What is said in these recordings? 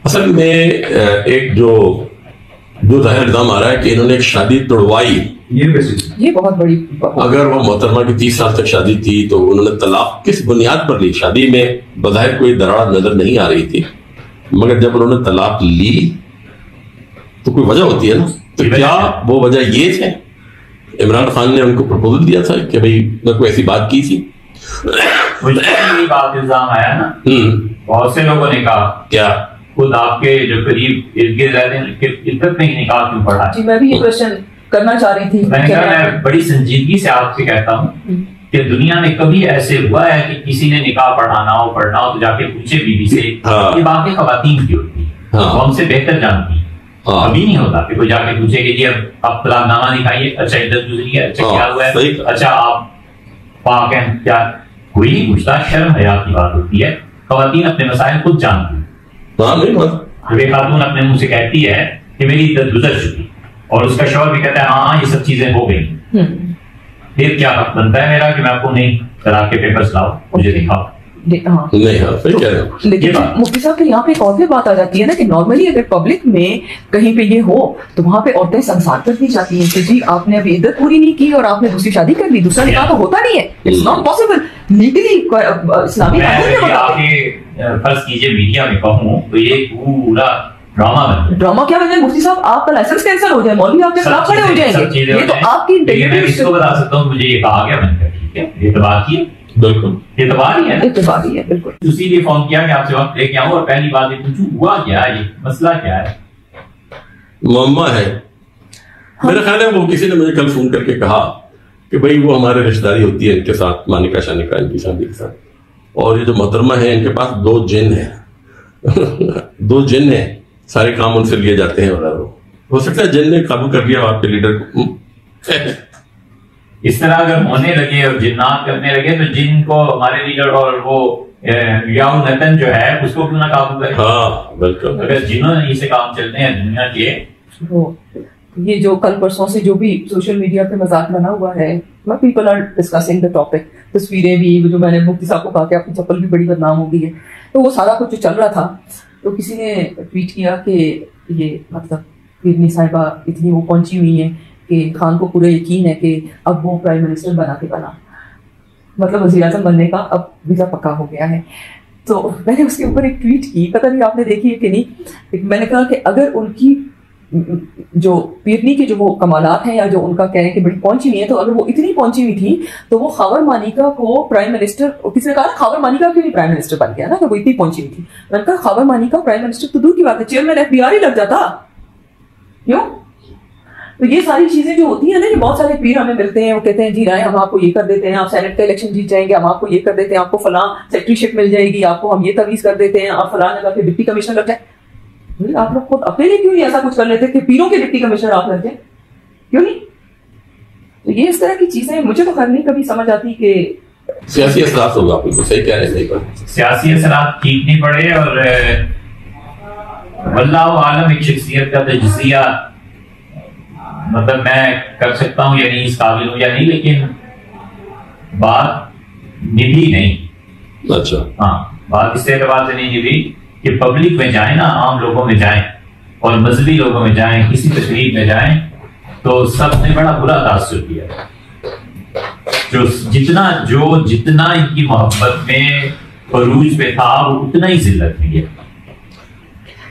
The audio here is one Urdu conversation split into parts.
اصل میں ایک جو ظاہر الزام آ رہا ہے کہ انہوں نے ایک شادی توڑوائی. یہ بہت بڑی. اگر وہ محترمہ کی 30 سال تک شادی تھی تو انہوں نے طلاق کس بنیاد پر لی؟ شادی میں بظاہر کوئی دراڑ نظر نہیں آ رہی تھی، مگر جب انہوں نے طلاق لی تو کوئی وجہ ہوتی ہے نا. تو کیا وہ وجہ یہ تھے؟ عمران خان نے ان کو پرپوزل دیا تھا کہ بھئی میں کوئی ایسی بات کی تھی؟ یہ بات الزام آیا نا، بہت سے لوگوں نے کہا کیا خود آپ کے جو قریب ارد گرد رہتے ہیں کہ عدت نہیں نکاح کیوں پڑھا؟ جی میں بھی یہ کوشچن کرنا چاہ رہی تھی. میں بڑی سنجیدگی سے آپ سے کہتا ہوں کہ دنیا میں کبھی ایسے ہوا ہے کہ کسی نے نکاح پڑھانا ہو تو جا کے پوچھے بیوی سے. یہ باتیں خواتین کی ہوتی ہیں، وہ ہم سے بہتر جانتی ہیں. ابھی نہیں ہوتا کہ کوئی جا کے پوچھے کہ جی اب طلاق نامہ دکھائیے، اچھا عدت گزری ہے، اچھا کیا ہوا ہے، اچھا آپ پاک ہیں کیا؟ کوئی نہیں پوچھتا. شرم حیا کی بات ہوتی ہے. خواتین اپنے مسائل خود جانتی ہیں. کوئی خاتون اپنے منہ سے کہتی ہے کہ میری عدت گزر چکی اور اس کا شوہر بھی کہتا ہے ہاں یہ سب چیزیں ہو گئی، پھر کیا حق بنتا ہے میرا کہ میں آپ کو نہیں طلاق کے پیپرز لاؤ مجھے دکھاؤ؟ لیکن مفتی صاحب کے یہاں پہ ایک اور بھی بات آ جاتی ہے نا کہ نارملی اگر پبلک میں کہیں پہ یہ ہو تو وہاں پہ عورتیں سنسار کر دی جاتی ہیں کہ جی آپ نے ابھی عدت پوری نہیں کی اور آپ نے دوسری شادی کر لی. دوسرا نکاح تو ہوتا نہیں ہے. It's not possible legally. اسلامی فرض کیجیے میڈیا میں کہوں تو یہ پورا ڈرامہ کیا بن جائے مفتی صاحب؟ آپ کا لائسنس کینسل ہو جائے، مولوی آپ کے خلاف کھڑے ہو جائیں گے. یہ تو آپ کی میں اس کو بتا سکتا ہوں، مجھے یہ کہا گیا میں نے ٹھیک ہے اعتبار کیے. بالکل اعتبار ہی ہے بالکل. اسی لیے فون کیا کہ آپ سے وقت لے کے آؤں اور پہلی بات یہ پوچھوں ہوا کیا ہے، یہ مسئلہ کیا ہے؟ معمہ ہے میرا خیال ہے. وہ کسی نے مجھے کل فون کر کے کہا کہ بھئی وہ ہمارے رشتہ داری ہوتی ہے ان کے ساتھ، مانکا شانکا ان کی شادی کے ساتھ، اور یہ جو محترمہ ہے ان کے پاس 2 جن ہیں 2 جن ہیں، سارے کام ان سے لیے جاتے ہیں. اور ہو سکتا ہے جن نے قابو کر لیا آپ کے لیڈر کو. اس طرح اگر ہونے لگے اور جنات کرنے لگے تو جن کو ہمارے لیڈر اور وہ یاؤ نتن جو ہے اس کو کیوں نہ قابو کرے؟ ہاں بالکل. اگر جنہوں نے سے کام چلتے ہیں دنیا کے. یہ جو کل پرسوں سے جو بھی سوشل میڈیا پہ مذاق بنا ہوا ہے، people are discussing the topic. تصویریں بھی جو میں نے مفتی صاحب کو کہا کہ آپ کی چپل بھی بڑی بدنام ہو گئی ہے، تو وہ سارا کچھ جو چل رہا تھا تو کسی نے ٹویٹ کیا کہ یہ مطلب پیرنی صاحبہ اتنی وہ پہنچی ہوئی ہیں کہ خان کو پورا یقین ہے کہ اب وہ پرائم منسٹر بنا کے بنا، مطلب وزیر اعظم بننے کا اب ویزا پکا ہو گیا ہے. تو میں نے اس کے اوپر ایک ٹویٹ کی، پتہ نہیں آپ نے دیکھی ہے کہ نہیں. میں نے کہا کہ اگر ان کی جو پیرنی کے جو وہ کمالات ہیں یا جو ان کا کہہ رہے ہیں کہ بڑی پہنچی ہوئی ہے، تو اگر وہ اتنی پہنچی ہوئی تھی تو وہ خاور مانیکا کو پرائم منسٹر، کسی نے کہا نا خاور مانیکا کیوں نہیں پرائم منسٹر بن گیا نا کہ وہ اتنی پہنچی ہوئی تھی. میں نے کہا خاور مانیکا پرائم منسٹر تو دور کی بات ہے، چیئرمین FBI ہی لگ جاتا. کیوں؟ تو یہ ساری چیزیں جو ہوتی ہیں نا، یہ بہت سارے پیر ہمیں ملتے ہیں، وہ کہتے ہیں جی رائے ہم آپ کو یہ کر دیتے ہیں، آپ سینٹ کا الیکشن جیت جائیں گے، ہم آپ کو یہ کر دیتے ہیں، آپ کو فلاں سیکٹری شپ مل جائے گی، آپ کو ہم یہ تویز کر دیتے ہیں، آپ فلاں جگہ پہ ڈپٹی کمشنر لگ جائیں. آپ لوگ خود اپنے لیے کیوں نہیں ایسا کچھ کر لیتے کہ پیروں کے ڈپٹی کمشنر آپ لگ جائیں؟ کیوں نہیں؟ تو یہ اس طرح کی چیزیں مجھے تو خیر نہیں کبھی سمجھ آتی کہ سیاسی اثرات ہوگا. آپ کو صحیح کہہ رہے ہیں، صحیح بات. سیاسی اثرات ٹھیک نہیں پڑے اور واللہ عالم ایک شخصیت کا تجزیہ مطلب میں کر سکتا ہوں یا نہیں، اس قابل ہوں یا نہیں، لیکن بات نبھی نہیں. اچھا ہاں، بات اس اعتبار سے نہیں نبھی کہ پبلک میں جائیں نا، عام لوگوں میں جائیں اور مذہبی لوگوں میں جائیں، کسی تقریب میں جائیں تو سب نے بڑا برا تاثر کیا. جتنا ان کی محبت میں عروج پہ تھا وہ اتنا ہی ذلت میں گیا.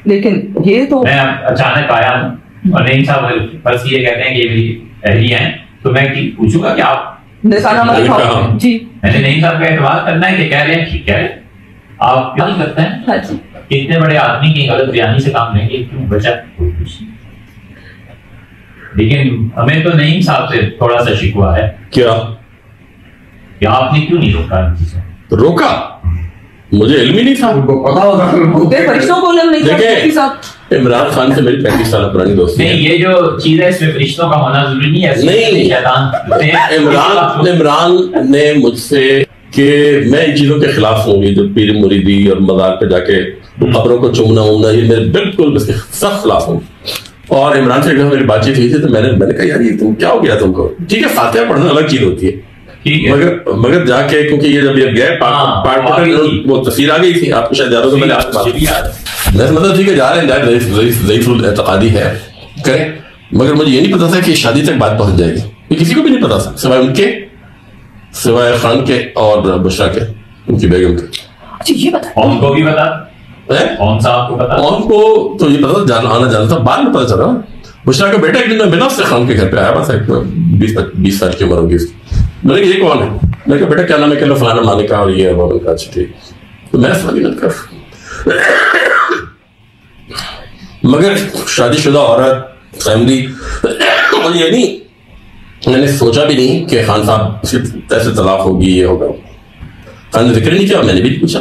لیکن یہ تو میں اچانک آیا ہوں اور نعیم صاحب فرض یہ کہتے ہیں کہ یہ میری اہلی ہیں تو میں پوچھوں گا کہ آپ جی میں نے نعیم صاحب کا اعتبار کرنا ہے کہ کہہ رہے ہیں ٹھیک ہے، آپ کیا نہیں کرتے ہیں کہ اتنے بڑے آدمی کی غلط بیانی سے کام لیں گے کیوں بچا. لیکن ہمیں تو نعیم صاحب سے تھوڑا سا شکوہ ہے. کیا کہ آپ نے کیوں نہیں روکا ان چیزیں؟ روکا؟ مجھے علم ہی نہیں تھا. فرشتوں کو علم نہیں تھا. عمران خان سے میری 35 سال پرانی دوستی ہے. نہیں، یہ جو چیز ہے اس میں فرشتوں کا ہونا ضروری نہیں ہے. نہیں، عمران نے مجھ سے کہ میں ان چیزوں کے خلاف ہوں گی، جو پیر مریدی اور مزار پہ جا کے قبروں کو چومنا وومنا، یہ میرے بالکل اس کے سخت خلاف ہوں. اور عمران سے میری بات چیت ہوئی تھی تو میں نے کہا یار یہ تم کیا ہو گیا تم کو؟ ٹھیک ہے فاتحہ پڑھنا الگ چیز ہوتی ہے مگر جا کے کیونکہ یہ جب یہ گئے وہ تصویر آ گئی تھی، آپ کو شاید یاد ہوگا میں نے مطلب ٹھیک ہے جا رہے ہیں ضعیف الاعتقادی ہے کریں، مگر مجھے یہ نہیں پتا تھا کہ شادی تک بات پہنچ جائے گی. یہ کسی کو بھی نہیں پتا تھا سوائے ان کے، سوائے خان کے اور بشرا کے، ان کی بیگم کے. اچھا یہ بتا ان کو بھی بتا، کون سا آپ کو پتا؟ ان کو تو یہ پتا تھا، آنا جانا تھا. بعد میں پتا چلا بشرا کا بیٹا ایک دن میں بنا سے خان کے گھر پہ آیا، بس 20 سال کی عمر ہوگی اس کی. میں نے کہا یہ کون ہے؟ میں نے کہا بیٹا کیا نام ہے؟ کہ فلانا مالکہ اور یہ ہے وہ. میں نے کہا اچھا ٹھیک. تو میں سوال نہ کر، مگر شادی شدہ عورت فیملی، مجھے یہ نہیں، میں نے سوچا بھی نہیں کہ خان صاحب کیسے طلاق ہوگی، یہ ہوگا. خان نے ذکر نہیں کیا، میں نے بھی پوچھا.